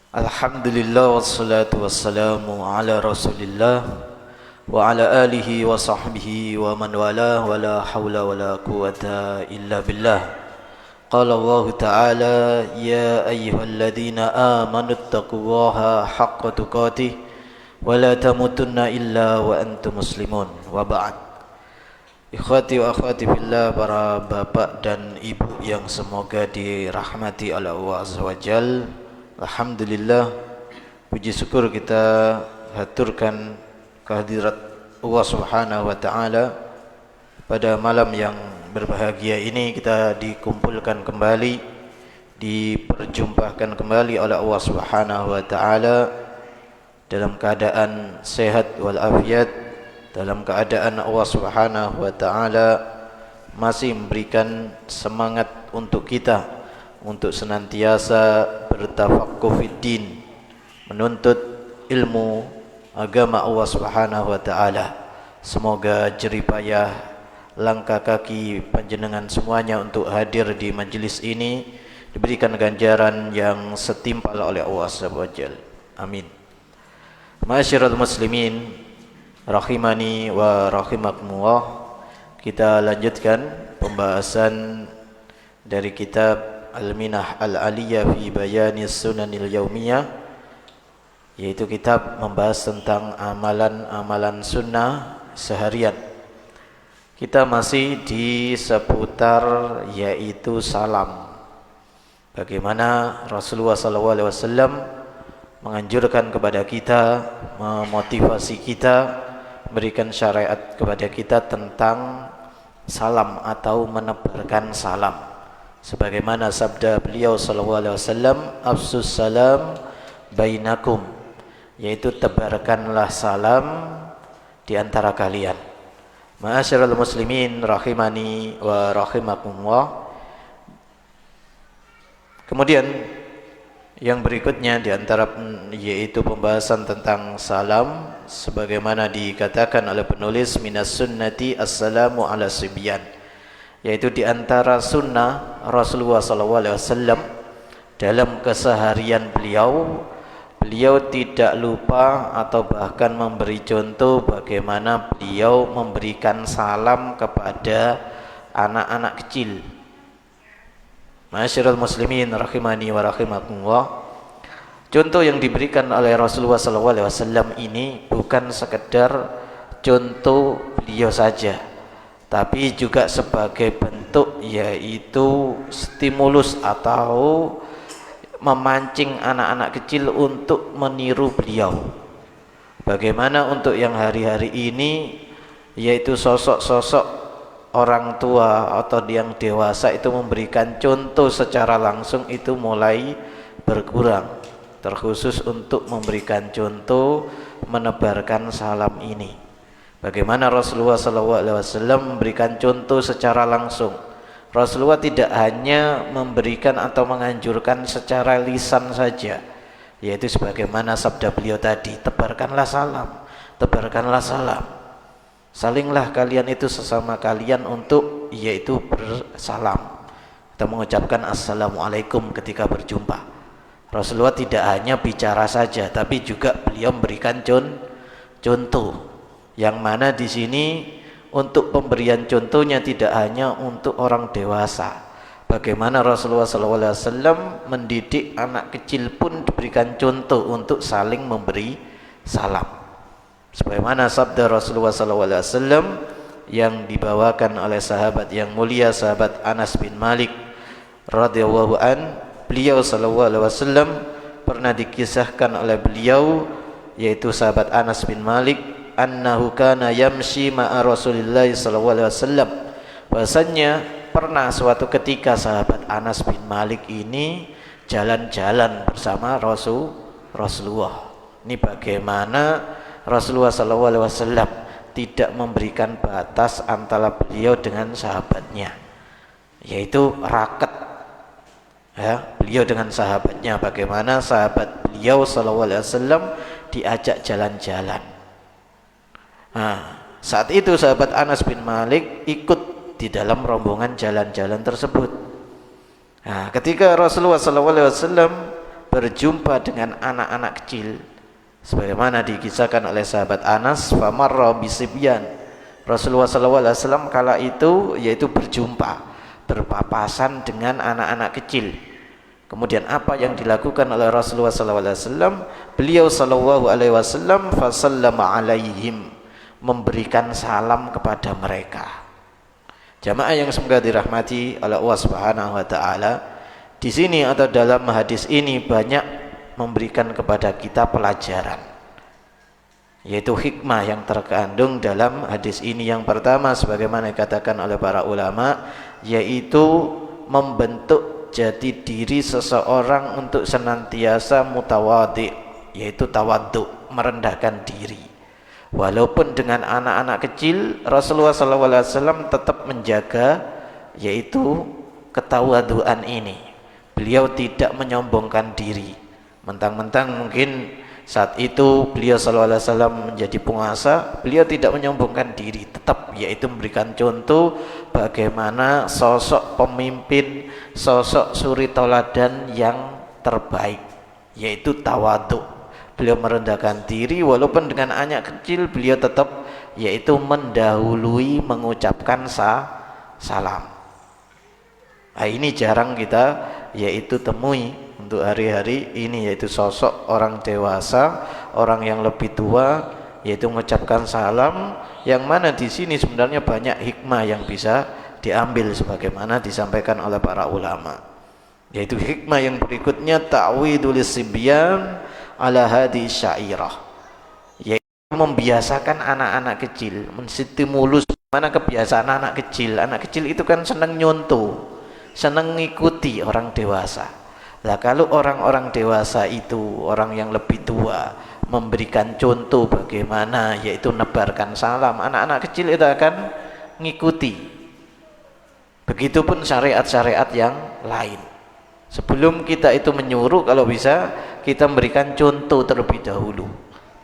Alhamdulillah wassalatu wassalamu ala Rasulillah wa ala alihi wa sahbihi wa man wala wa la hawla wa la quwata illa billah. Qala Allah Ta'ala ya ayyuhalladzina amanu taqullaha haqqa tuqatih wa la tamutunna illa wa antum muslimun wa ba'd. Ikhwati wa akhwati billah, para bapak dan ibu yang semoga dirahmati oleh Allah Azza wa Jal. Alhamdulillah, puji syukur kita haturkan kehadirat Allah Subhanahu wa taala pada malam yang berbahagia ini. Kita dikumpulkan kembali, diperjumpakan kembali oleh Allah Subhanahu wa taala dalam keadaan sehat walafiat, dalam keadaan Allah Subhanahu wa taala masih memberikan semangat untuk kita untuk senantiasa bertafaqquh fiddin, menuntut ilmu agama Allah Subhanahu wa taala. Semoga jeripayah langkah kaki panjenengan semuanya untuk hadir di majelis ini diberikan ganjaran yang setimpal oleh Allah Subhanahu wa taala. Amin. Ma'asyiral muslimin rahimani wa rahimakumullah. Kita lanjutkan pembahasan dari kitab Al-Minah Al-Aliyah fi Bayani Sunanil Yaumiyah, yaitu kitab membahas tentang amalan-amalan sunnah seharian. Kita masih di seputar yaitu salam. Bagaimana Rasulullah SAW menganjurkan kepada kita, memotivasi kita, memberikan syariat kepada kita tentang salam atau menebarkan salam. Sebagaimana sabda beliau sallallahu alaihi wasallam, afsus salam bainakum, yaitu tebarkanlah salam di antara kalian. Ma'asyiral muslimin rahimani wa rahimakumullah. Kemudian yang berikutnya di antara yaitu pembahasan tentang salam, sebagaimana dikatakan oleh penulis, minas sunnati assalamu ala sibyan, yaitu di antara sunnah Rasulullah SAW dalam keseharian beliau tidak lupa atau bahkan memberi contoh bagaimana beliau memberikan salam kepada anak-anak kecil. Ma'asyiral muslimin rahimani wa rahimakumullah. Contoh yang diberikan oleh Rasulullah SAW ini bukan sekedar contoh beliau saja, tapi juga sebagai bentuk yaitu stimulus atau memancing anak-anak kecil untuk meniru beliau. Bagaimana untuk yang hari-hari ini yaitu sosok-sosok orang tua atau yang dewasa itu memberikan contoh secara langsung itu mulai berkurang, terkhusus untuk memberikan contoh menebarkan salam ini. Bagaimana Rasulullah SAW memberikan contoh secara langsung. Rasulullah tidak hanya memberikan atau menganjurkan secara lisan saja, yaitu sebagaimana sabda beliau tadi, tebarkanlah salam, tebarkanlah salam. Salinglah kalian itu sesama kalian untuk yaitu bersalam. Kita mengucapkan assalamualaikum ketika berjumpa. Rasulullah tidak hanya bicara saja, tapi juga beliau memberikan contoh. Yang mana di sini untuk pemberian contohnya tidak hanya untuk orang dewasa. Bagaimana Rasulullah SAW mendidik anak kecil pun diberikan contoh untuk saling memberi salam. Sebagaimana sabda Rasulullah SAW yang dibawakan oleh sahabat yang mulia, sahabat Anas bin Malik radhiyallahu an, beliau SAW pernah dikisahkan oleh beliau, yaitu sahabat Anas bin Malik, annahu kana yamshi ma'a Rasulillah sallallahu alaihi wasallam, bahasanya pernah suatu ketika sahabat Anas bin Malik ini jalan-jalan bersama Rasulullah. Ini bagaimana Rasulullah sallallahu alaihi wasallam tidak memberikan batas antara beliau dengan sahabatnya, yaitu raket ya, beliau dengan sahabatnya. Bagaimana sahabat beliau sallallahu alaihi wasallam diajak jalan-jalan. Nah, saat itu sahabat Anas bin Malik ikut di dalam rombongan jalan-jalan tersebut. Nah, ketika Rasulullah SAW berjumpa dengan anak-anak kecil, sebagaimana dikisahkan oleh sahabat Anas, famarra bisibyan, Rasulullah SAW kala itu yaitu berjumpa, berpapasan dengan anak-anak kecil. Kemudian apa yang dilakukan oleh Rasulullah SAW? Beliau SAW fasallama alaihim, memberikan salam kepada mereka. Jamaah yang semoga dirahmati oleh Allah Subhanahu wa taala, di sini atau dalam hadis ini banyak memberikan kepada kita pelajaran, yaitu hikmah yang terkandung dalam hadis ini. Yang pertama, sebagaimana dikatakan oleh para ulama, yaitu membentuk jati diri seseorang untuk senantiasa mutawadhi, yaitu tawadhu, merendahkan diri. Walaupun dengan anak-anak kecil, Rasulullah SAW tetap menjaga yaitu ketawaduan ini. Beliau tidak menyombongkan diri. Mentang-mentang mungkin saat itu beliau SAW menjadi penguasa, beliau tidak menyombongkan diri, tetap yaitu memberikan contoh bagaimana sosok pemimpin, sosok suri tauladan yang terbaik, yaitu tawadhu. Beliau merendahkan diri, walaupun dengan anak kecil beliau tetap yaitu mendahului mengucapkan salam. Nah, ini jarang kita yaitu temui untuk hari-hari ini, yaitu sosok orang dewasa, orang yang lebih tua yaitu mengucapkan salam, yang mana di sini sebenarnya banyak hikmah yang bisa diambil sebagaimana disampaikan oleh para ulama. Yaitu hikmah yang berikutnya, ta'widul sibyan ala hadi syairah, yaitu membiasakan anak-anak kecil, menstimulus mana kebiasaan anak kecil. Anak kecil itu kan senang nyontoh, senang ngikuti orang dewasa. Nah, kalau orang-orang dewasa itu, orang yang lebih tua, memberikan contoh bagaimana yaitu nebarkan salam, anak-anak kecil itu akan ngikuti. Begitupun syariat-syariat yang lain. Sebelum kita itu menyuruh, kalau bisa kita memberikan contoh terlebih dahulu,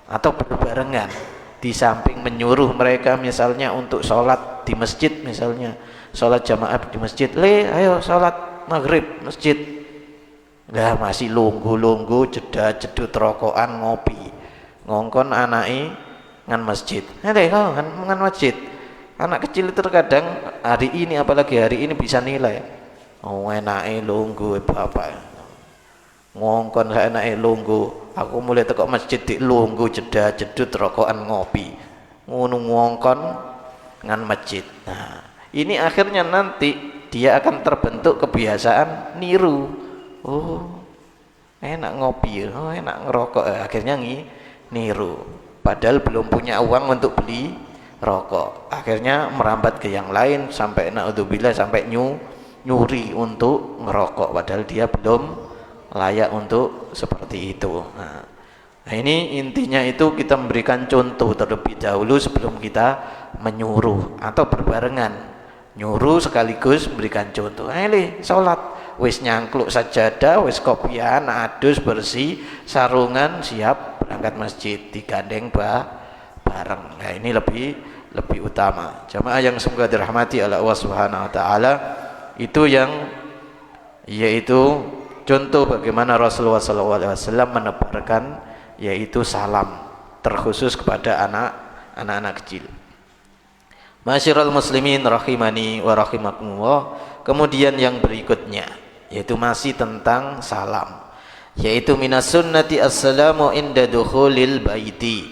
atau berbarengan. Di samping menyuruh mereka misalnya untuk sholat di masjid, misalnya sholat jamaah di masjid, ayo sholat maghrib masjid. Lah masih lunggu-lunggu, jeda-jedut rokokan, ngopi, ngongkon anake ngan masjid. Kau ngan masjid. Anak kecil itu terkadang hari ini, apalagi hari ini bisa nilai. Oh, enake lungguh bapak. Ngongkon enake lungguh. Aku mulai teko masjid di lungguh, jeda-jedut rokokan, ngopi. Ngono ngongkon ngan masjid. Nah, ini akhirnya nanti dia akan terbentuk kebiasaan niru. Oh, enak ngopi, oh enak ngerokok. Akhirnya niru. Padahal belum punya uang untuk beli rokok. Akhirnya merambat ke yang lain sampai naudzubillah sampai nyuri untuk ngerokok, padahal dia belum layak untuk seperti itu. Nah, ini intinya itu kita memberikan contoh terlebih dahulu sebelum kita menyuruh, atau berbarengan nyuruh sekaligus memberikan contoh. Sholat wis nyangkluk sajadah, wis kopian, adus bersih, sarungan, siap berangkat masjid, digandeng bareng. Nah, ini lebih utama. Jamaah yang semoga dirahmati oleh Allah Subhanahu wa taala, itu yang yaitu contoh bagaimana Rasulullah SAW menebarkan yaitu salam terkhusus kepada anak-anak kecil. Masyiral muslimin rahimani wa rahimakumullah. Kemudian yang berikutnya yaitu masih tentang salam, yaitu minas sunnati assalamu inda dukhulil baiti,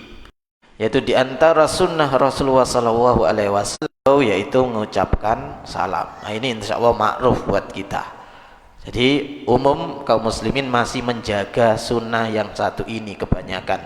yaitu diantara sunnah Rasulullah SAW yaitu mengucapkan salam. Nah, ini insya Allah makruf buat kita. Jadi umum kaum muslimin masih menjaga sunnah yang satu ini kebanyakan,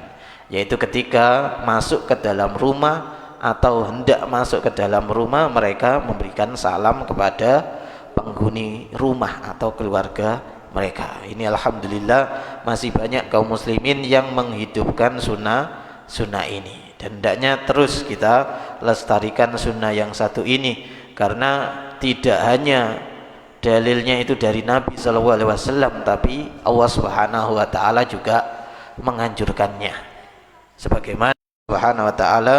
yaitu ketika masuk ke dalam rumah atau hendak masuk ke dalam rumah, mereka memberikan salam kepada penghuni rumah atau keluarga mereka. Ini alhamdulillah masih banyak kaum muslimin yang menghidupkan sunnah ini. Dan hendaknya terus kita lestarikan sunnah yang satu ini, karena tidak hanya dalilnya itu dari Nabi SAW, tapi Allah Subhanahu wa taala juga menganjurkannya. Sebagaimana Subhanahu wa taala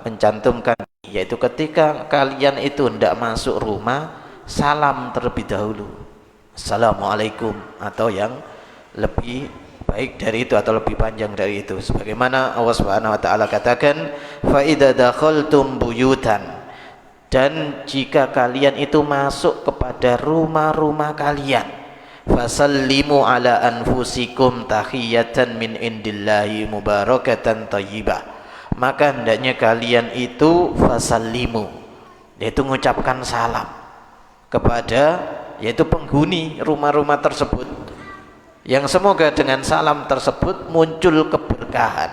mencantumkan, yaitu ketika kalian itu hendak masuk rumah, salam terlebih dahulu, assalamualaikum, atau yang lebih baik dari itu atau lebih panjang dari itu. Sebagaimana Allah Subhanahu wa taala katakan, fa idza dakhaltum buyutan, dan jika kalian itu masuk kepada rumah-rumah kalian, fasallimu ala anfusikum tahiyatan min indillahi mubarakatan thayyibah, maka hendaknya kalian itu fasallimu, yaitu mengucapkan salam kepada yaitu penghuni rumah-rumah tersebut, yang semoga dengan salam tersebut muncul keberkahan,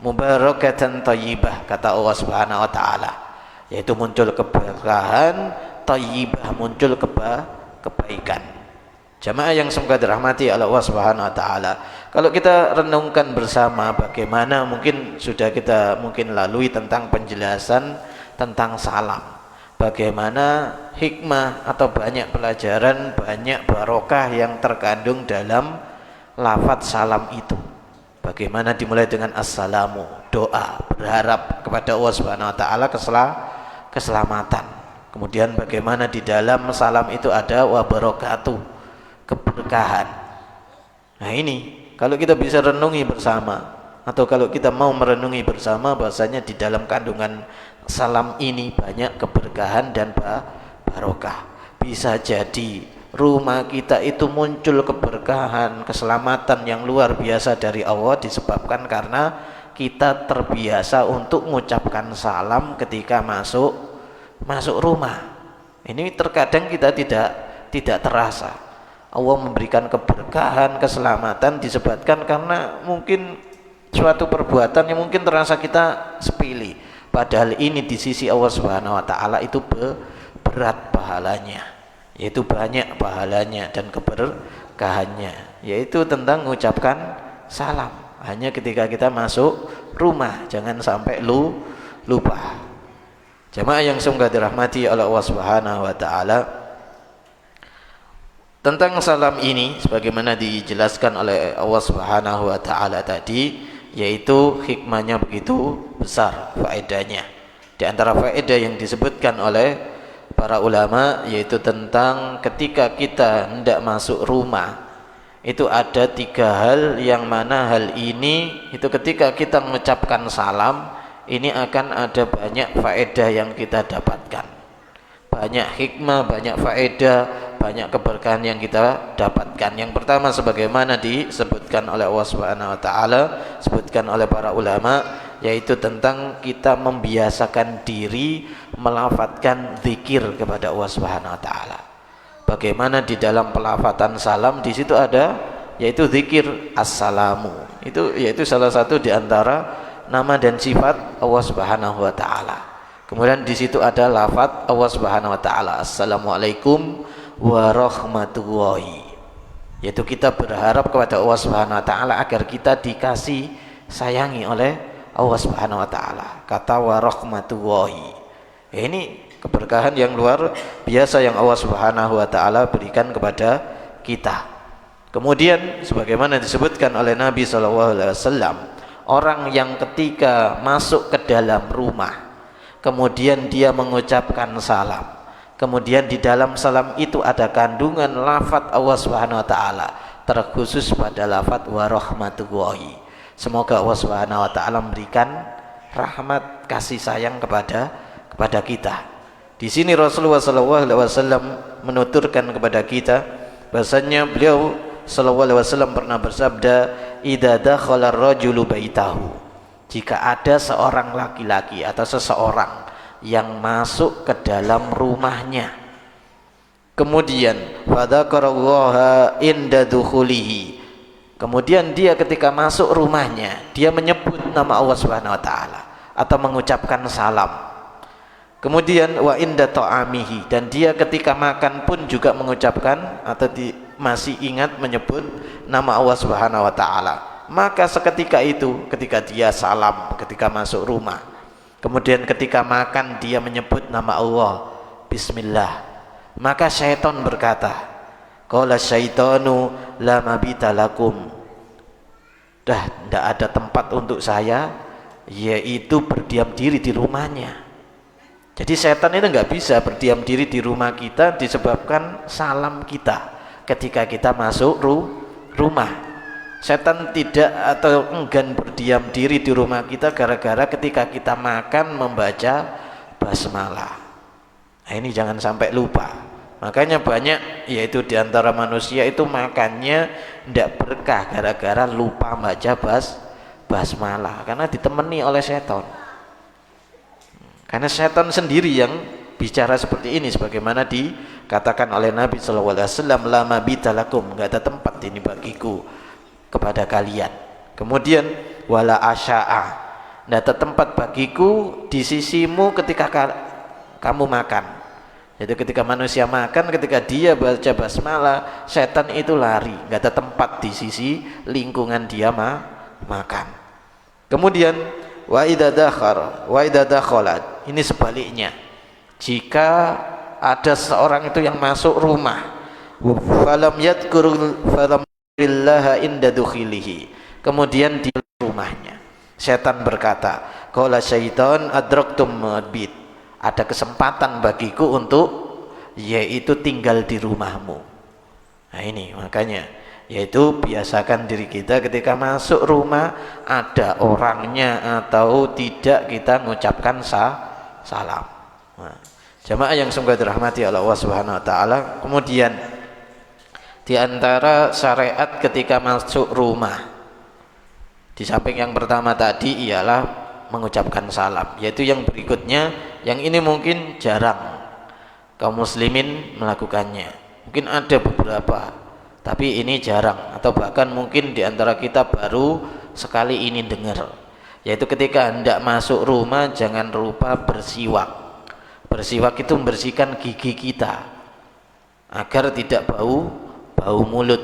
mubarakatan thayyibah, kata Allah Subhanahu wa taala, yaitu muncul keberkahan, thayyibah, muncul kebaikan. Jamaah yang semoga dirahmati oleh Allah Subhanahu wa taala, kalau kita renungkan bersama bagaimana mungkin sudah kita lalui tentang penjelasan tentang salam, bagaimana hikmah atau banyak pelajaran, banyak barokah yang terkandung dalam lafaz salam itu. Bagaimana dimulai dengan assalamu, doa, berharap kepada Allah Subhanahu wa taala keselamatan. Kemudian bagaimana di dalam salam itu ada wa barakatuh, keberkahan. Nah ini kalau kita bisa renungi bersama, atau kalau kita mau merenungi bersama, bahasanya di dalam kandungan salam ini banyak keberkahan dan barokah. Bisa jadi rumah kita itu muncul keberkahan, keselamatan yang luar biasa dari Allah disebabkan karena kita terbiasa untuk mengucapkan salam ketika masuk rumah. Ini terkadang kita tidak terasa. Allah memberikan keberkahan, keselamatan disebabkan karena mungkin suatu perbuatan yang mungkin terasa kita sepele, padahal ini di sisi Allah Subhanahu wa taala itu berat pahalanya, yaitu banyak pahalanya dan keberkahannya, yaitu tentang mengucapkan salam hanya ketika kita masuk rumah. Jangan sampai lupa. Jamaah yang semoga dirahmati oleh Allah Subhanahu wa taala, tentang salam ini sebagaimana dijelaskan oleh Allah Subhanahu wa taala tadi, yaitu hikmahnya begitu besar faedahnya. Di antara faedah yang disebutkan oleh para ulama yaitu tentang ketika kita hendak masuk rumah itu ada 3 hal, yang mana hal ini itu ketika kita mengucapkan salam ini akan ada banyak faedah yang kita dapatkan, banyak hikmah, banyak faedah, banyak keberkahan yang kita dapatkan. Yang pertama sebagaimana disebutkan oleh Allah Subhanahu wa taala, disebutkan oleh para ulama, yaitu tentang kita membiasakan diri melafadzkan zikir kepada Allah Subhanahu wa taala. Bagaimana di dalam pelafatan salam di situ ada yaitu zikir assalamu. Itu yaitu salah satu di antara nama dan sifat Allah Subhanahu wa taala. Kemudian di situ ada lafaz Allah Subhanahu wa taala, assalamualaikum warahmatullahi, yaitu kita berharap kepada Allah Subhanahu wa taala agar kita dikasih sayangi oleh Allah Subhanahu wa taala. Kata warahmatullahi, ini keberkahan yang luar biasa yang Allah Subhanahu wa taala berikan kepada kita. Kemudian sebagaimana disebutkan oleh Nabi sallallahu alaihi wasallam, orang yang ketika masuk ke dalam rumah kemudian dia mengucapkan salam, kemudian di dalam salam itu ada kandungan lafaz Allah Subhanahu wa taala, terkhusus pada lafaz warahmatullahi. Semoga Allah Subhanahu wa taala memberikan rahmat kasih sayang kepada kita. Di sini Rasulullah sallallahu alaihi wasallam menuturkan kepada kita bahasanya beliau sallallahu alaihi wasallam pernah bersabda, idza dakhala ar-rajulu baitahu, jika ada seorang laki-laki atau seseorang yang masuk ke dalam rumahnya, kemudian fadzakarallaha inda dukhulihi, kemudian dia ketika masuk rumahnya dia menyebut nama Allah Subhanahu wa taala atau mengucapkan salam, kemudian wa inda ta'amihi, dan dia ketika makan pun juga mengucapkan atau masih ingat menyebut nama Allah Subhanahu wa taala, maka seketika itu ketika dia salam ketika masuk rumah, kemudian ketika makan dia menyebut nama Allah, bismillah, maka syaitan berkata, qala syaitanu la mabita lakum, dah tidak ada tempat untuk saya, yaitu berdiam diri di rumahnya. Jadi setan itu nggak bisa berdiam diri di rumah kita disebabkan salam kita ketika kita masuk rumah. Setan tidak atau enggan berdiam diri di rumah kita gara-gara ketika kita makan membaca basmalah. Nah, ini jangan sampai lupa. Makanya banyak yaitu diantara manusia itu makannya tidak berkah gara-gara lupa baca basmalah karena ditemani oleh setan. Karena setan sendiri yang bicara seperti ini sebagaimana dikatakan oleh Nabi SAW, lama bitalakum, enggak ada tempat ini bagiku kepada kalian. Kemudian wala asya'a, enggak ada tempat bagiku di sisimu ketika kamu makan. Jadi ketika manusia makan, ketika dia baca basmalah, setan itu lari, enggak ada tempat di sisi lingkungan dia makan. Kemudian wa idza dakhalat, ini sebaliknya. Jika ada seorang itu yang masuk rumah, falam yadhkurillaha inda dukhilihi, kemudian di rumahnya setan berkata, qala syaitan adraktum mabit, ada kesempatan bagiku untuk yaitu tinggal di rumahmu. Nah ini makanya yaitu biasakan diri kita ketika masuk rumah ada orangnya atau tidak kita mengucapkan salam. Nah, jamaah yang semoga dirahmati Allah Subhanahu wa taala, kemudian di antara syariat ketika masuk rumah di samping yang pertama tadi ialah mengucapkan salam, yaitu yang berikutnya yang ini mungkin jarang kaum muslimin melakukannya. Mungkin ada beberapa, tapi ini jarang atau bahkan mungkin di antara kita baru sekali ini dengar, yaitu ketika hendak masuk rumah jangan lupa bersiwak. Bersiwak itu membersihkan gigi kita agar tidak bau mulut.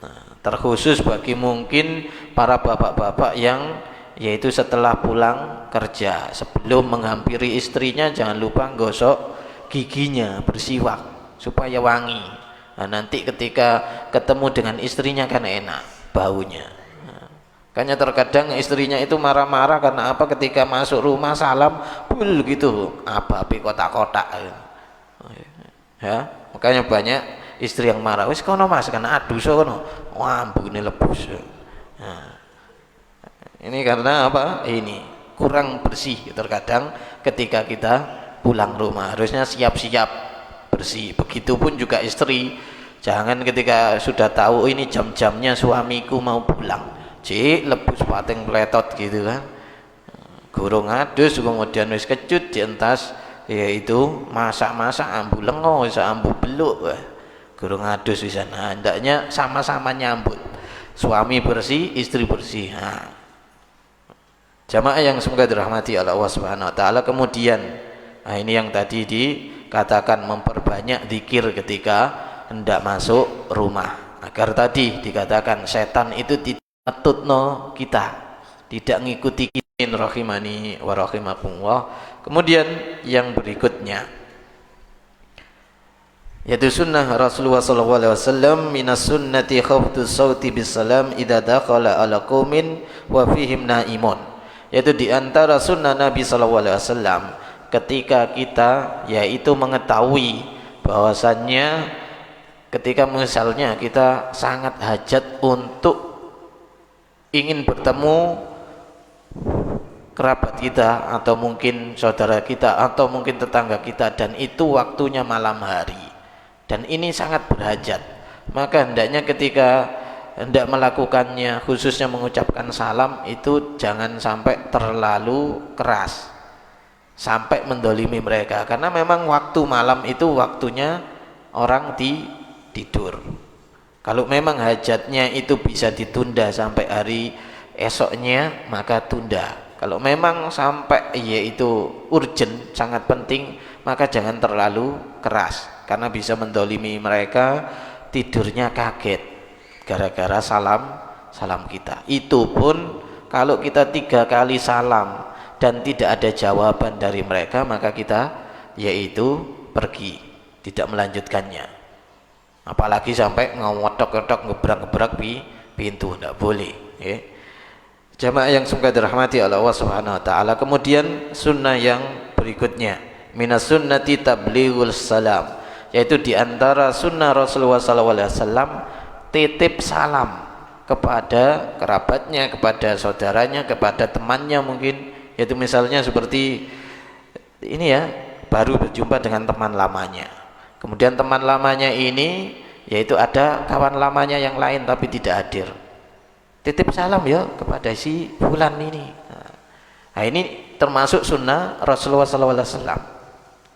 Nah, terkhusus bagi mungkin para bapak-bapak yang yaitu setelah pulang kerja sebelum menghampiri istrinya jangan lupa gosok giginya, bersiwak supaya wangi. Nah, nanti ketika ketemu dengan istrinya kan enak baunya. Makanya terkadang istrinya itu marah-marah karena apa? Ketika masuk rumah salam bul gitu, apa kotak-kotak ya. Makanya banyak istri yang marah, wis kono mas karena adus kono, wah begini lebus. Nah, ini karena apa? Ini kurang bersih terkadang ketika kita pulang rumah, harusnya siap-siap bersih. Begitupun juga istri, jangan ketika sudah tahu ini jam-jamnya suamiku mau pulang, cik lebus pating pletot gitu kan, gurung adus kemudian wis kecut dientas yaitu masak-masak ambu lengo bisa ambu beluk, gurung adus di sana. Hendaknya sama-sama nyambut, suami bersih istri bersih. Nah, jamaah yang semoga dirahmati Allah Subhanahu wa taala, kemudian nah ini yang tadi dikatakan memperbanyak zikir ketika hendak masuk rumah, agar tadi dikatakan setan itu tidak metutno kita, tidak ngikuti kita, rahimani wa rahimakumullah. Kemudian yang berikutnya yaitu sunnah Rasulullah SAW, minas sunnati khafdus sauti bisalam idza dakhala ala qaumin wa fihim naimun, yaitu diantara sunnah Nabi SAW ketika kita yaitu mengetahui bahwasannya ketika misalnya kita sangat hajat untuk ingin bertemu kerabat kita atau mungkin saudara kita atau mungkin tetangga kita dan itu waktunya malam hari dan ini sangat berhajat, maka hendaknya ketika hendak melakukannya khususnya mengucapkan salam itu jangan sampai terlalu keras sampai mendolimi mereka, karena memang waktu malam itu waktunya orang tidur. Kalau memang hajatnya itu bisa ditunda sampai hari esoknya maka tunda. Kalau memang sampai yaitu urgent sangat penting maka jangan terlalu keras karena bisa mendolimi mereka, tidurnya kaget gara-gara salam kita. Itu pun kalau kita 3 kali salam dan tidak ada jawaban dari mereka maka kita yaitu pergi, tidak melanjutkannya. Apalagi sampai ngotok-ngotok ngebrak-ngebrak pintu, tidak boleh ya. Jamaah yang semoga dirahmati Allah Subhanahu wa taala, kemudian sunnah yang berikutnya minas sunnati tablighul salam, yaitu diantara sunnah Rasulullah SAW titip salam kepada kerabatnya, kepada saudaranya, kepada temannya mungkin, yaitu misalnya seperti ini ya, baru berjumpa dengan teman lamanya, kemudian teman lamanya ini yaitu ada kawan lamanya yang lain tapi tidak hadir, titip salam ya kepada si fulan ini. Nah, ini termasuk sunnah Rasulullah SAW,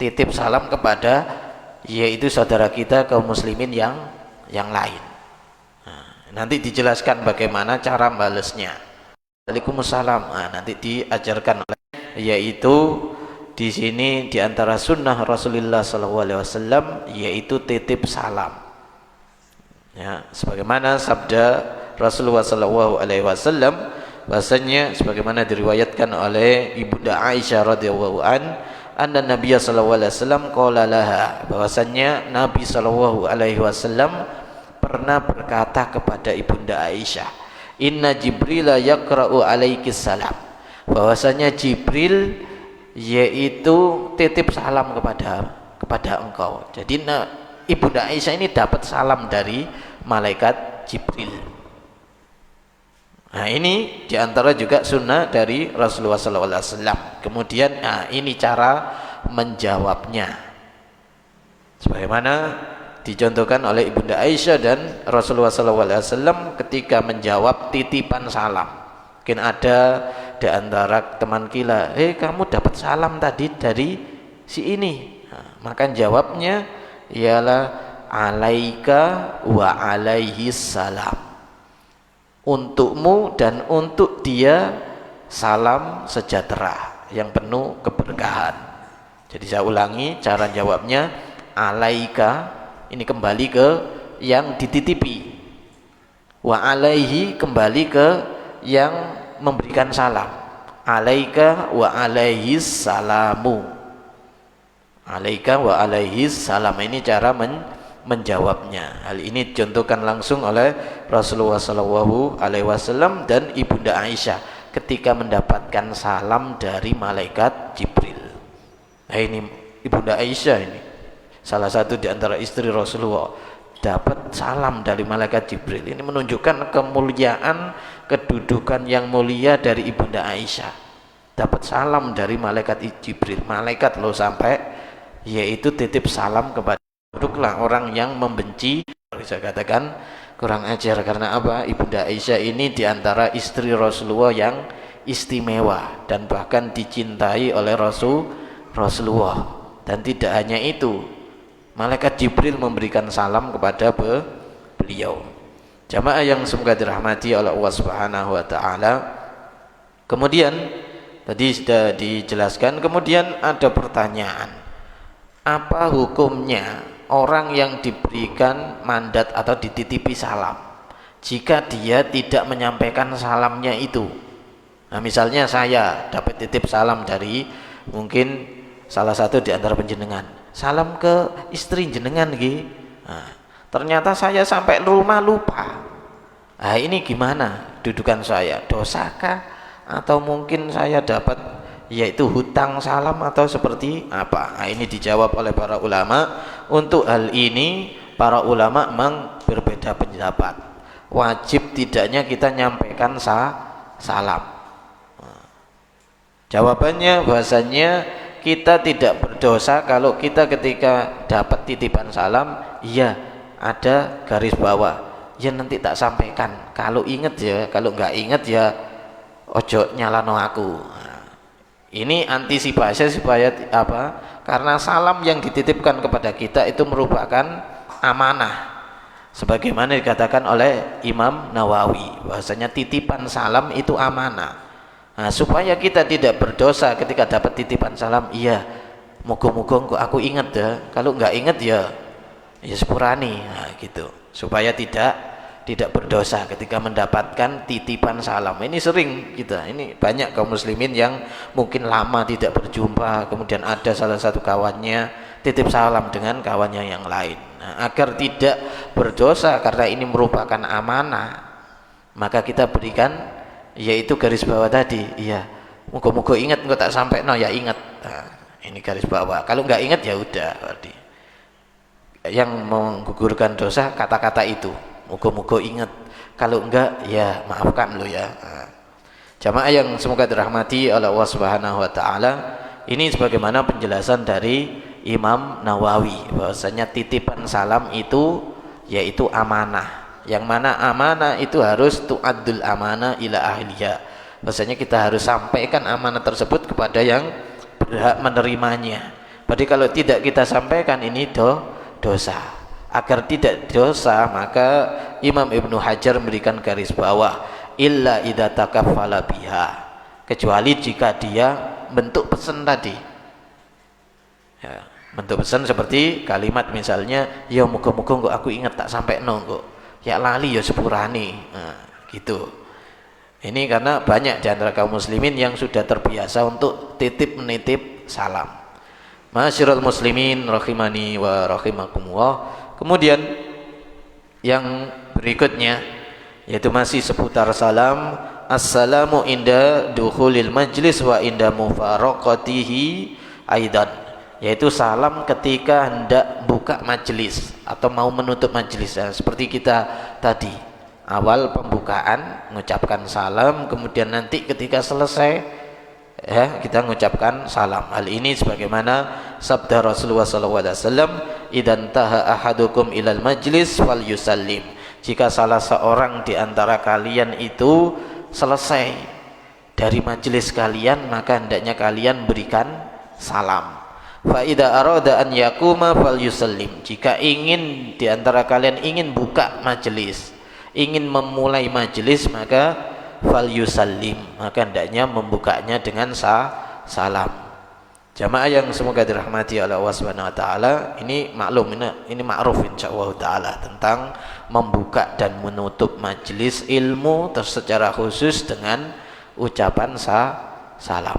titip salam kepada yaitu saudara kita kaum muslimin yang lain. Nanti dijelaskan bagaimana cara balasnya. Waalaikumsalam. Nah, nanti diajarkan yaitu di sini diantara sunnah Rasulullah SAW yaitu titip salam. Ya, sebagaimana sabda Rasulullah SAW bahasanya sebagaimana diriwayatkan oleh Ibunda Aisyah radhiyallahu anna Nabiya sallallahu alaihi wasallam qala laha, bahwasanya Nabi sallallahu alaihi wasallam pernah berkata kepada Ibunda Aisyah, inna Jibril yaqra'u alaikis salam, bahwasanya Jibril yaitu titip salam kepada engkau. Jadi Ibunda Aisyah ini dapat salam dari malaikat Jibril. Nah, ini diantara juga sunnah dari Rasulullah SAW. Kemudian ini cara menjawabnya sebagaimana dicontohkan oleh Ibunda Aisyah dan Rasulullah SAW ketika menjawab titipan salam. Mungkin ada di antara teman kita, kamu dapat salam tadi dari si ini. Maka jawabnya ialah alaika wa alaihi salam, untukmu dan untuk dia salam sejahtera yang penuh keberkahan. Jadi saya ulangi cara jawabnya, alaika ini kembali ke yang dititipi, wa alaihi kembali ke yang memberikan salam, alaika wa alaihi salamu, alaika wa alaihi salam. Ini cara menjawabnya. Hal ini dicontohkan langsung oleh Rasulullah SAW dan Ibunda Aisyah ketika mendapatkan salam dari malaikat Jibril. Nah, ini Ibunda Aisyah ini salah satu di antara istri Rasulullah dapat salam dari malaikat Jibril. Ini menunjukkan kemuliaan, kedudukan yang mulia dari Ibunda Aisyah. Dapat salam dari malaikat Jibril. Malaikat loh sampai yaitu titip salam kepada buruklah orang yang membenci. Bisa katakan kurang ajar. Karena apa? Ibunda Aisyah ini diantara istri Rasulullah yang istimewa dan bahkan dicintai oleh Rasulullah. Dan tidak hanya itu, malaikat Jibril memberikan salam kepada beliau. Jamaah yang semoga dirahmati oleh Allah Subhanahu wa taala. Kemudian tadi sudah dijelaskan, kemudian ada pertanyaan, apa hukumnya orang yang diberikan mandat atau dititipi salam jika dia tidak menyampaikan salamnya itu? Nah, misalnya saya dapat titip salam dari mungkin salah satu di antara penjenengan, salam ke istri jenengan gitu. Nah, ternyata saya sampai rumah lupa. Nah, ini gimana dudukan saya? Dosakah? Atau mungkin saya dapat yaitu hutang salam atau seperti apa? Nah, ini dijawab oleh para ulama. Untuk hal ini para ulama memang berbeda pendapat. Wajib tidaknya kita nyampaikan salam. Nah, jawabannya bahasanya kita tidak berdosa kalau kita ketika dapat titipan salam, iya ada garis bawah, ya nanti tak sampaikan. Kalau ingat ya, kalau nggak ingat ya ojo nyalano aku. Nah, ini antisipasi supaya apa? Karena salam yang dititipkan kepada kita itu merupakan amanah. Sebagaimana dikatakan oleh Imam Nawawi, bahwasanya titipan salam itu amanah. Nah, supaya kita tidak berdosa ketika dapat titipan salam, iya, moga-moga aku ingat ya. Kalau nggak ingat ya sepurani. Nah, gitu. Supaya tidak berdosa ketika mendapatkan titipan salam. Ini sering kita, ini banyak kaum muslimin yang mungkin lama tidak berjumpa, kemudian ada salah satu kawannya titip salam dengan kawannya yang lain. Nah, agar tidak berdosa karena ini merupakan amanah, maka kita berikan yaitu garis bawah tadi. Iya, moga-moga ingat, engkau tak sampai no ya ingat. Nah, ini garis bawah. Kalau nggak ingat ya udah berarti yang menggugurkan dosa kata-kata itu. Muga-muga ingat, kalau enggak ya maafkan lo ya. Jamaah yang semoga dirahmati oleh Allah Subhanahu wa taala, ini sebagaimana penjelasan dari Imam Nawawi bahwasanya titipan salam itu yaitu amanah, yang mana amanah itu harus tu'addul amanah ila ahliya, bahwasanya kita harus sampaikan amanah tersebut kepada yang berhak menerimanya. Berarti kalau tidak kita sampaikan ini dosa. Agar tidak dosa, maka Imam Ibnu Hajar memberikan garis bawah, illa idza takaffala biha, kecuali jika dia bentuk pesan tadi ya, bentuk pesan seperti kalimat misalnya, ya muga-muga kok aku ingat tak sampai kok ya lali ya sepurane, gitu. Ini karena banyak di antara kaum muslimin yang sudah terbiasa untuk titip menitip salam. Ma'asyiral muslimin rahimani wa rahimakumullah. Kemudian yang berikutnya yaitu masih seputar salam, assalamu inda dukhulil majlis wa inda mufaraqatihi aidan, yaitu salam ketika hendak buka majlis atau mau menutup majlis. Nah, seperti kita tadi awal pembukaan mengucapkan salam, kemudian nanti ketika selesai ya kita mengucapkan salam. Hal ini sebagaimana sabda Rasulullah SAW, idan taha ahadukum ilal majlis wal yusallim, jika salah seorang di antara kalian itu selesai dari majlis kalian, maka hendaknya kalian berikan salam. Fa idza arada an yakuma fal yusallim, jika ingin di antara kalian ingin buka majlis, ingin memulai majlis, maka fal yusallim, maka hendaknya membukanya dengan salam. Jamaah yang semoga dirahmati oleh Allah Subhanahu wa taala, ini maklum, ini ma'ruf insyaallah taala tentang membuka dan menutup majelis ilmu secara khusus dengan ucapan salam.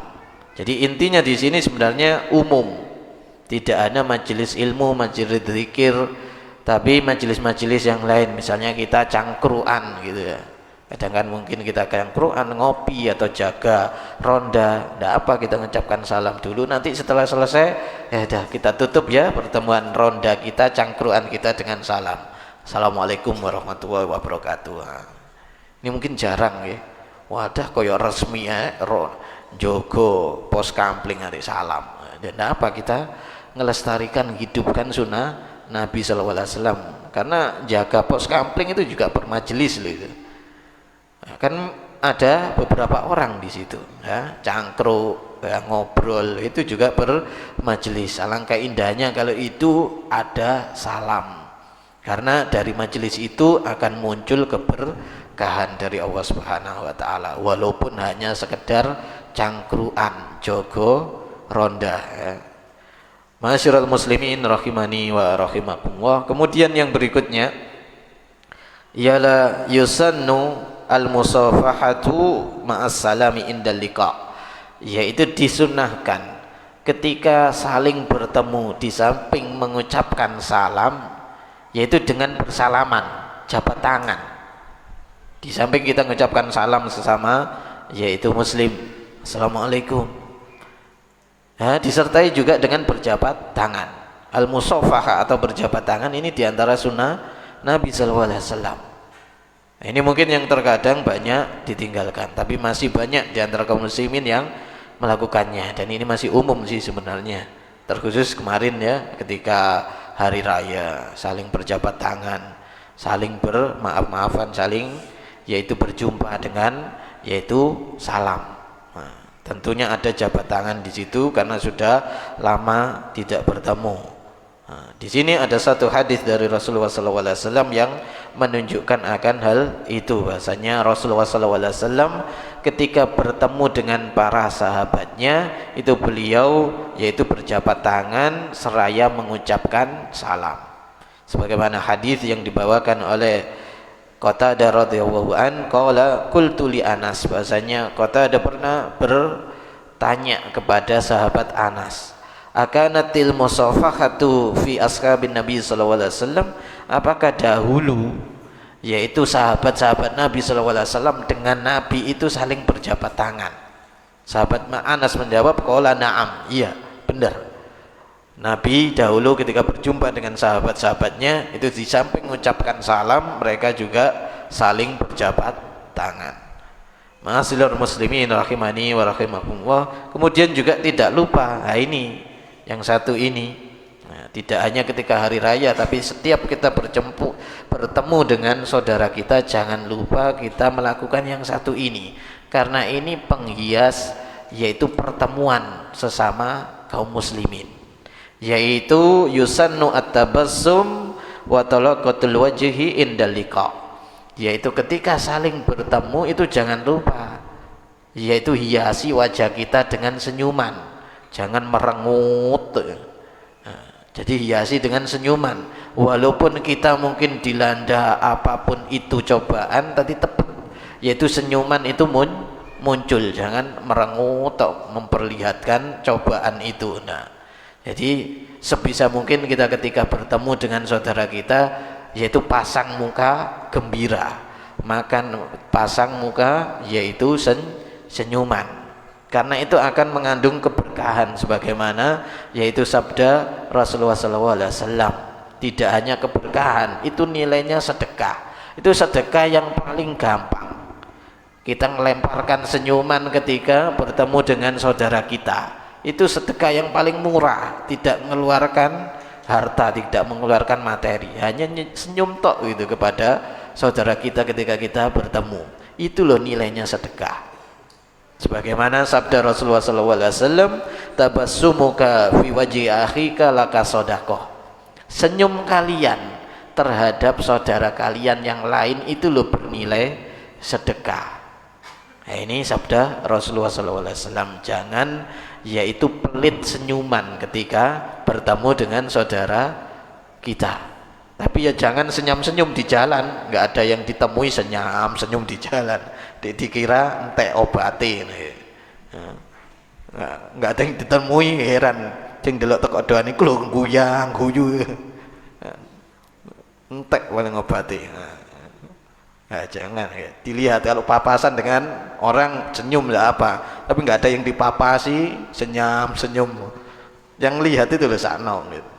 Jadi intinya di sini sebenarnya umum, tidak hanya majelis ilmu, majelis zikir, tapi majelis-majelis yang lain, misalnya kita cangkruan gitu ya. Kadang kan mungkin kita cangkruan, ngopi atau jaga ronda, tidak apa kita mengucapkan salam dulu, nanti setelah selesai ya dah kita tutup ya pertemuan ronda kita, cangkruan kita dengan salam, assalamualaikum warahmatullahi wabarakatuh. Ini mungkin jarang ya, wadah koyo resmi ya, jogo pos kampling hari salam. Dan apa kita ngelestarikan, hidupkan sunnah Nabi SAW, karena jaga pos kampling itu juga bermajelis loh itu. Kan ada beberapa orang di situ ya, cangkruk ya, ngobrol, itu juga bermajelis. Alangkah indahnya kalau itu ada salam, karena dari majelis itu akan muncul keberkahan dari Allah Subhanahu wa taala, walaupun hanya sekedar cangkruan, jogo ronda ya. Ma'asyiral muslimin rahimani wa rahimakumullah. Kemudian yang berikutnya ialah yusannu al-musafahatu ma'as salami indal liqa, yaitu disunnahkan ketika saling bertemu, di samping mengucapkan salam yaitu dengan bersalaman, jabat tangan. Di samping kita mengucapkan salam sesama yaitu muslim, assalamualaikum, disertai juga dengan berjabat tangan. Al-musafahah atau berjabat tangan ini diantara sunnah Nabi SAW. Ini mungkin yang terkadang banyak ditinggalkan, tapi masih banyak di antara kaum muslimin yang melakukannya, dan ini masih umum sih sebenarnya. Terkhusus kemarin ya, ketika hari raya, saling berjabat tangan, saling bermaaf-maafan, saling yaitu berjumpa dengan yaitu salam. Nah, tentunya ada jabat tangan di situ karena sudah lama tidak bertemu. Nah, di sini ada satu hadis dari Rasulullah SAW yang menunjukkan akan hal itu, bahasanya Rasulullah SAW ketika bertemu dengan para sahabatnya itu beliau yaitu berjabat tangan seraya mengucapkan salam, sebagaimana hadis yang dibawakan oleh Qatadah radhiyallahu an, qala qultu li Anas, bahasanya Qatadah pernah bertanya kepada sahabat Anas, akanatil musafahatu fi ashabin Nabi sallallahu alaihi wasallam, apakah dahulu yaitu sahabat-sahabat Nabi sallallahu alaihi wasallam dengan Nabi itu saling berjabat tangan? Sahabat Anas menjawab, qala na'am, iya benar. Nabi dahulu ketika berjumpa dengan sahabat-sahabatnya itu di samping mengucapkan salam mereka juga saling berjabat tangan. Ma'asyiral muslimin rahimani wa rahimakumullah. Kemudian juga tidak lupa, nah ini yang satu ini, nah, tidak hanya ketika hari raya tapi setiap kita bertemu dengan saudara kita jangan lupa kita melakukan yang satu ini, karena ini penghias yaitu pertemuan sesama kaum muslimin, yaitu yusannu at-tabassum wa talaqatul wajhi indal liqa, yaitu ketika saling bertemu itu jangan lupa yaitu hiasi wajah kita dengan senyuman, jangan merengut. Nah, jadi hiasi dengan senyuman walaupun kita mungkin dilanda apapun itu cobaan tadi tetap yaitu senyuman itu muncul, jangan merengut atau memperlihatkan cobaan itu. Nah, jadi sebisa mungkin kita ketika bertemu dengan saudara kita yaitu pasang muka gembira, makan pasang muka yaitu senyuman, karena itu akan mengandung keberkahan sebagaimana yaitu sabda Rasulullah SAW. Tidak hanya keberkahan, itu nilainya sedekah, itu sedekah yang paling gampang. Kita melemparkan senyuman ketika bertemu dengan saudara kita, itu sedekah yang paling murah, tidak mengeluarkan harta, tidak mengeluarkan materi, hanya senyum tok gitu kepada saudara kita ketika kita bertemu. Itu loh nilainya sedekah. Sebagaimana sabda Rasulullah SAW, tabassumuka fi wajhi akhika laka shadaqah. Senyum kalian terhadap saudara kalian yang lain itu loh bernilai sedekah. Nah, ini sabda Rasulullah SAW. Jangan yaitu pelit senyuman ketika bertemu dengan saudara kita. Tapi ya jangan senyum-senyum di jalan, nggak ada yang ditemui senyum di jalan. Dikira entek obate. Nggak ada yang ditemui, heran. Sing delok teko doan iku lho guyang guyu. Entek paling obate. Nah, jangan dilihat kalau papasan dengan orang senyum ya apa, tapi nggak ada yang dipapasi senyum. Yang lihat itu loh sakno gitu.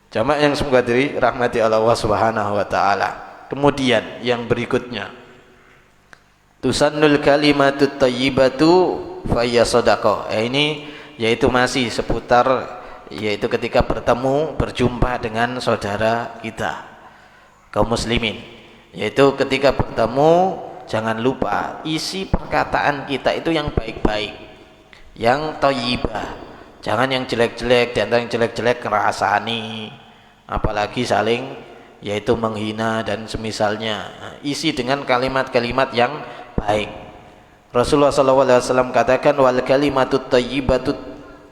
Jamaah yang semoga diri rahmati Allah Subhanahu wa taala. Kemudian yang berikutnya, tusannul kalimatut thayyibatu fa hiya shadaqah. Ini yaitu masih seputar yaitu ketika berjumpa dengan saudara kita kaum muslimin, yaitu ketika bertemu jangan lupa isi perkataan kita itu yang baik-baik, yang thayyibah. Jangan yang jelek-jelek, di antara yang jelek-jelek ngerasani, apalagi saling yaitu menghina dan semisalnya. Nah, isi dengan kalimat-kalimat yang baik. Rasulullah SAW katakan wal kalimatut thayyibatu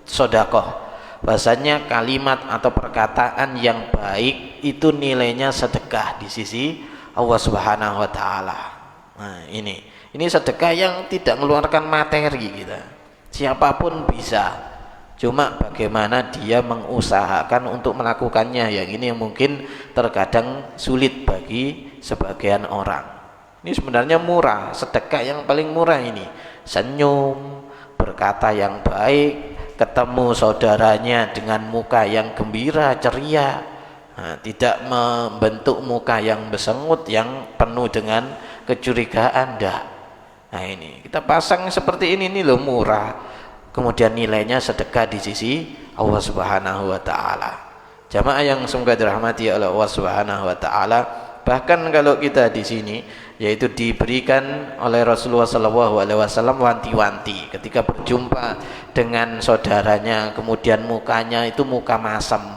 shadaqah. Bahasanya kalimat atau perkataan yang baik itu nilainya sedekah di sisi Allah Subhanahu wa taala. Nah, ini sedekah yang tidak mengeluarkan materi kita. Siapapun bisa. Cuma bagaimana dia mengusahakan untuk melakukannya, yang ini yang mungkin terkadang sulit bagi sebagian orang. Ini sebenarnya murah, sedekah yang paling murah ini. Senyum, berkata yang baik, ketemu saudaranya dengan muka yang gembira, ceria. Nah, tidak membentuk muka yang bersengut, yang penuh dengan kecurigaan. Nah, ini kita pasang seperti ini nih loh, murah. Kemudian nilainya sedekah di sisi Allah Subhanahu wa taala. Jamaah yang semoga dirahmati oleh Allah Subhanahu wa taala, bahkan kalau kita di sini yaitu diberikan oleh Rasulullah SAW wanti-wanti ketika berjumpa dengan saudaranya, kemudian mukanya itu muka masam.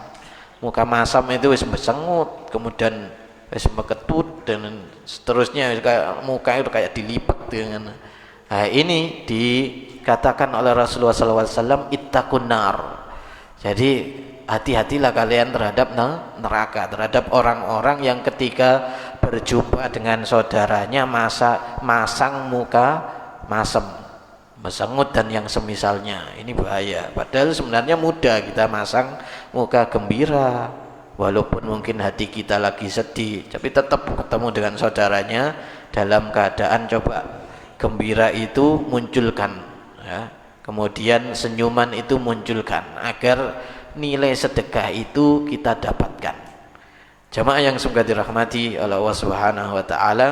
Muka masam itu wis bersengut, kemudian wis meketut dan seterusnya, kayak muka itu kayak dilipat dengan. Nah, ini dikatakan oleh Rasulullah SAW ittaqun nar. Jadi hati-hatilah kalian terhadap neraka, terhadap orang-orang yang ketika berjumpa dengan saudaranya masang muka masem, mesengut dan yang semisalnya. Ini bahaya. Padahal sebenarnya mudah kita masang muka gembira, walaupun mungkin hati kita lagi sedih, tapi tetap ketemu dengan saudaranya dalam keadaan coba gembira itu munculkan, ya. Kemudian senyuman itu munculkan, agar nilai sedekah itu kita dapatkan. Jamaah yang semoga dirahmati oleh Allah Subhanahu wa taala.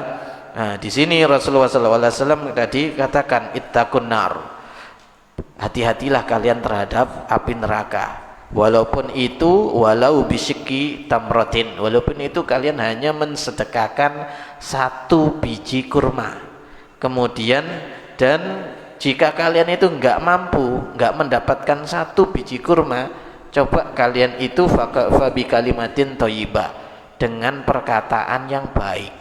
Nah, di sini Rasulullah SAW tadi katakan ittaqun nar. Hati-hatilah kalian terhadap api neraka. Walaupun itu walau bisyiki tamratin, walaupun itu kalian hanya mensedekahkan 1 biji kurma. Kemudian dan jika kalian itu enggak mampu, enggak mendapatkan 1 biji kurma, coba kalian itu fabi kalimatin thayyibah, dengan perkataan yang baik.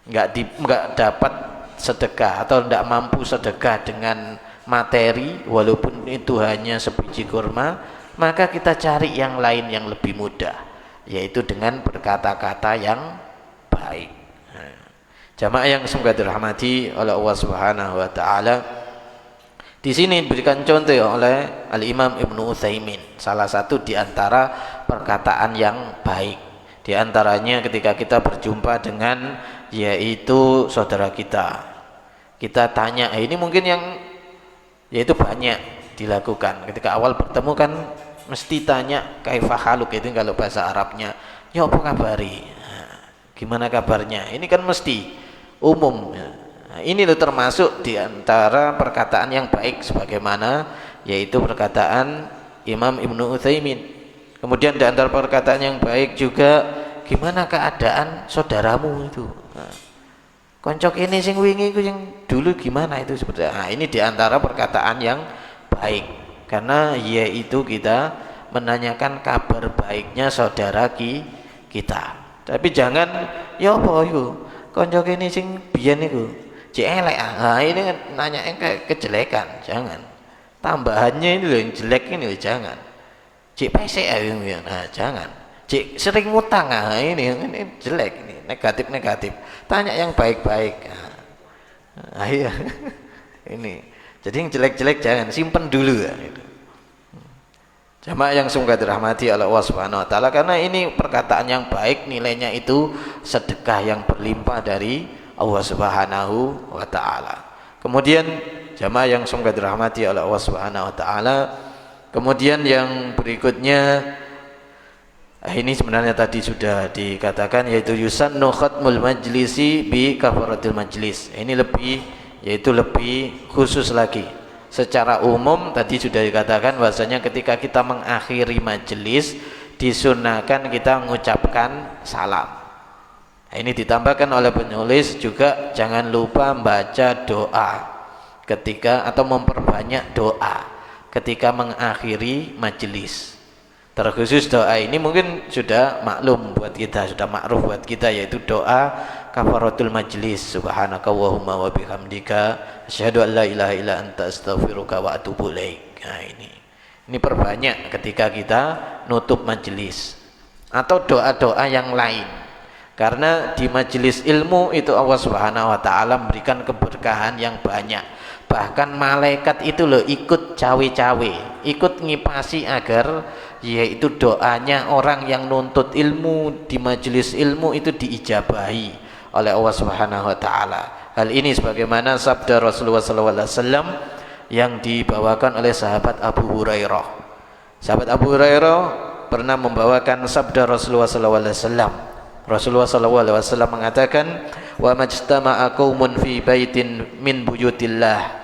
Enggak dapat sedekah atau enggak mampu sedekah dengan materi, walaupun itu hanya sebiji kurma, maka kita cari yang lain yang lebih mudah, yaitu dengan berkata-kata yang baik. Jamaah yang semoga dirahmati oleh Allah Subhanahu wa taala. Di sini diberikan contoh oleh Al-Imam Ibnu Utsaimin, salah satu di antara perkataan yang baik. Di antaranya ketika kita berjumpa dengan yaitu saudara kita. Kita tanya, ini mungkin yang yaitu banyak dilakukan. Ketika awal bertemu kan mesti tanya kaifa haluk, itu kalau bahasa Arabnya, ya apa kabari? Gimana kabarnya? Ini kan mesti umum. Nah, ini loh termasuk di antara perkataan yang baik sebagaimana yaitu perkataan Imam Ibnu Utsaimin. Kemudian di antara perkataan yang baik juga, gimana keadaan saudaramu itu? Nah, koncok ini sing wingi ku yang dulu gimana itu seperti. Nah, ini di antara perkataan yang baik. Karena yaitu kita menanyakan kabar baiknya saudara kita. Tapi jangan ya apa iku? Koncok ini sing biyen iku cek elek. Nah, ini nanya yang kayak kejelekan, jangan. Tambahannya ini loh yang jelek ini loh, jangan. Cek pesek ya, nah jangan. Cek sering ngutang, nah ini jelek, ini negatif. Tanya yang baik-baik. Nah, iya. Ini. Jadi yang jelek-jelek jangan, simpen dulu ya. Jamaah yang semoga dirahmati oleh Allah Subhanahu wa taala, karena ini perkataan yang baik, nilainya itu sedekah yang berlimpah dari Allah Subhanahu wa taala. Kemudian jamaah yang semoga dirahmati oleh Allah Subhanahu wa taala, kemudian yang berikutnya ini sebenarnya tadi sudah dikatakan, yaitu yusannu khatmul majlisi bi kafaratil majlis. Ini lebih khusus lagi. Secara umum tadi sudah dikatakan bahwasanya ketika kita mengakhiri majelis disunahkan kita mengucapkan salam. Nah, ini ditambahkan oleh penulis juga, jangan lupa membaca doa ketika atau memperbanyak doa ketika mengakhiri majelis. Terkhusus doa ini mungkin sudah maklum buat kita, sudah ma'ruf buat kita, yaitu doa kafaratul majlis. Subhanaka Allahumma wa bihamdika asyhadu an la ilaha illa anta astaghfiruka wa atubu ilaik. Nah, ini perbanyak ketika kita nutup majelis, atau doa-doa yang lain. Karena di majelis ilmu itu Allah Subhanahu wa taala memberikan keberkahan yang banyak. Bahkan malaikat itu loh ikut cawe-cawe, ikut ngipasi agar yaitu doanya orang yang nuntut ilmu di majelis ilmu itu diijabahi oleh Allah Subhanahu wa taala. Hal ini sebagaimana sabda Rasulullah SAW yang dibawakan oleh sahabat Abu Hurairah. Sahabat Abu Hurairah pernah membawakan sabda Rasulullah SAW. Rasulullah SAW mengatakan, wa majtama'a qaumun fi baitin min buyutillah,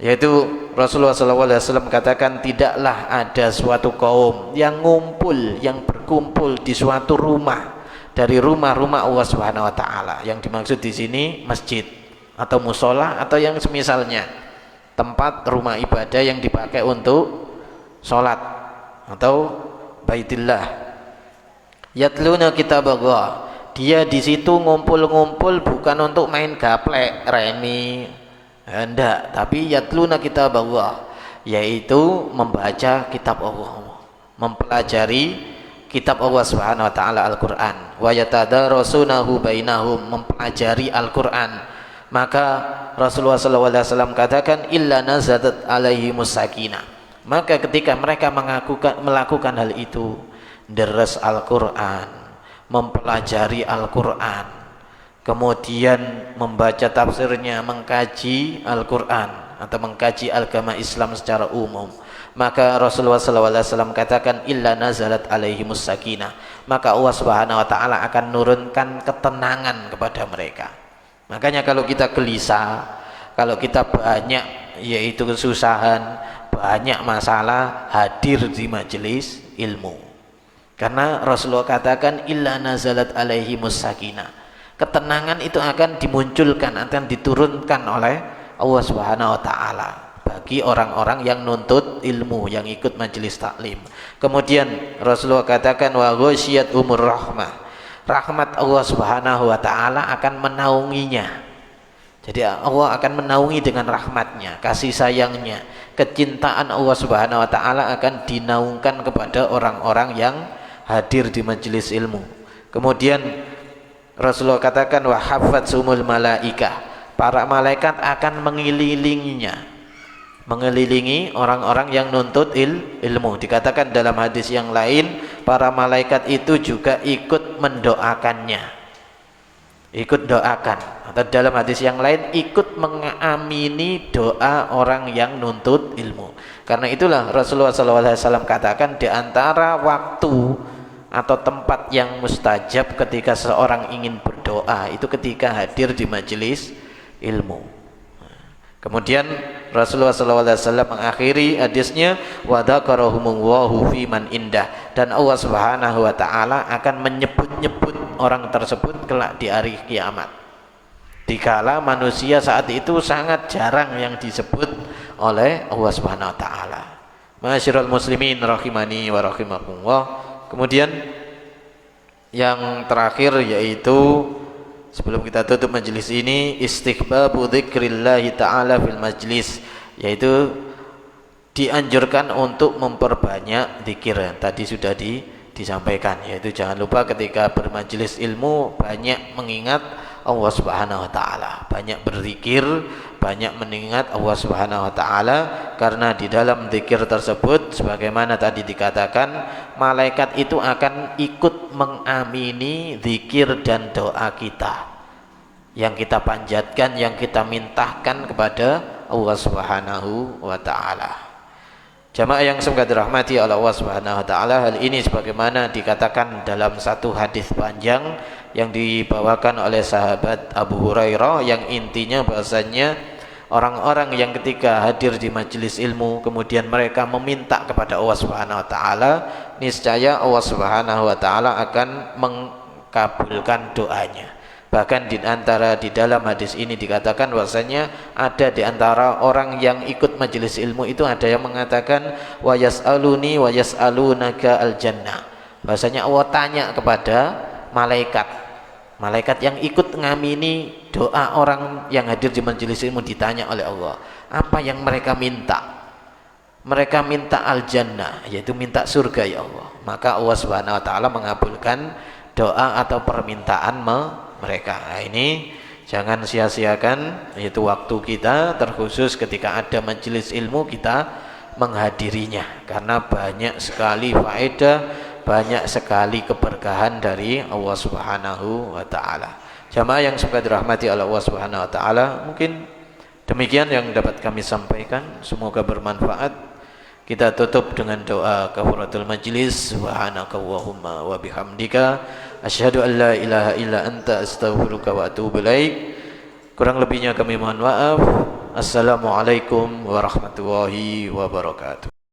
yaitu Rasulullah SAW katakan, tidaklah ada suatu kaum yang berkumpul di suatu rumah dari rumah-rumah Allah Subhanahu wa taala. Yang dimaksud di sini masjid atau musola atau yang semisalnya, tempat rumah ibadah yang dipakai untuk sholat atau baitillah. Yatluna kitaballah, dia di situ ngumpul-ngumpul bukan untuk main gaplek remi, hendak, tapi yatluna kitaballah, yaitu membaca kitab Allah, mempelajari kitab Allah Subhanahu wa taala, Al-Qur'an. Wa yatadarasunahu bainahum, mempelajari Al-Qur'an. Maka Rasulullah SAW katakan, illa nazalat alaihimus sakinah, maka ketika mereka melakukan hal itu, deres Al-Qur'an, mempelajari Al-Qur'an, kemudian membaca tafsirnya, mengkaji Al-Qur'an atau mengkaji agama Islam secara umum, Maka Rasulullah SAW katakan illa nazalat alaihimus sakinah, maka Allah Subhanahu wa taala akan nurunkan ketenangan kepada mereka. Makanya kalau kita gelisah, kalau kita banyak yaitu kesusahan, banyak masalah, hadir di majelis ilmu. Karena Rasulullah katakan illa nazalat alaihimus sakinah, ketenangan itu akan dimunculkan, akan diturunkan oleh Allah Subhanahu wa taala bagi orang-orang yang nuntut ilmu, yang ikut majelis taklim. Kemudian Rasulullah katakan wa ghasyiyat umur rahmah, rahmat Allah Subhanahu wa taala akan menaunginya. Jadi Allah akan menaungi dengan rahmatnya, kasih sayangnya, kecintaan Allah Subhanahu wa taala akan dinaungkan kepada orang-orang yang hadir di majelis ilmu. Kemudian Rasulullah katakan wa hafatsumul malaikah, para malaikat akan mengelilingi orang-orang yang nuntut ilmu. Dikatakan dalam hadis yang lain, para malaikat itu juga ikut mendoakannya, ikut doakan, atau dalam hadis yang lain ikut mengamini doa orang yang nuntut ilmu. Karena itulah Rasulullah SAW katakan di antara waktu atau tempat yang mustajab ketika seorang ingin berdoa itu ketika hadir di majelis ilmu. Kemudian Rasulullah SAW mengakhiri hadisnya wa dzakarahumullahu fi man indah, dan Allah Subhanahu wa taala akan menyebut-nyebut orang tersebut kelak di hari kiamat. Dikala manusia saat itu sangat jarang yang disebut oleh Allah Subhanahu wa taala. Ma'asyiral muslimin rahimani wa rahimakumullah. Kemudian yang terakhir yaitu sebelum kita tutup majelis ini, istighbabu dzikrillahi ta'ala fil majlis, yaitu dianjurkan untuk memperbanyak zikir. Tadi sudah disampaikan, yaitu jangan lupa ketika bermajelis ilmu banyak mengingat Allah Subhanahu wa taala, banyak berzikir, banyak mengingat Allah Subhanahu wa taala, karena di dalam zikir tersebut sebagaimana tadi dikatakan, malaikat itu akan ikut mengamini zikir dan doa kita yang kita panjatkan, yang kita mintakan kepada Allah Subhanahu wa taala. Jamaah yang semoga dirahmati oleh Allah Subhanahu wa taala, hal ini sebagaimana dikatakan dalam satu hadis panjang yang dibawakan oleh sahabat Abu Hurairah, yang intinya bahasanya orang-orang yang ketika hadir di majelis ilmu kemudian mereka meminta kepada Allah Subhanahu wa taala, niscaya Allah Subhanahu wa taala akan mengabulkan doanya. Bahkan di dalam hadis ini dikatakan bahwasanya ada di antara orang yang ikut majelis ilmu itu ada yang mengatakan wa yas'aluni wa yas'alunaka al-jannah. Bahwasanya Allah tanya kepada malaikat yang ikut ngamini doa orang yang hadir di majelis ilmu, ditanya oleh Allah, apa yang mereka minta? Mereka minta al-jannah, yaitu minta surga ya Allah. Maka Allah Subhanahu wa taala mengabulkan doa atau permintaan mereka. Nah, ini jangan sia-siakan, yaitu waktu kita, terkhusus ketika ada majelis ilmu kita menghadirinya, karena banyak sekali faedah, banyak sekali keberkahan dari Allah Subhanahu wa taala. Jamaah yang semoga dirahmati oleh Allah Subhanahu wa taala, mungkin demikian yang dapat kami sampaikan, semoga bermanfaat. Kita tutup dengan doa kafaratul majlis. Subhanakallahumma wa bihamdika asyhadu an la ilaha illa anta astaghfiruka wa atubu ilaik. Kurang lebihnya kami mohon maaf. Assalamualaikum warahmatullahi wabarakatuh.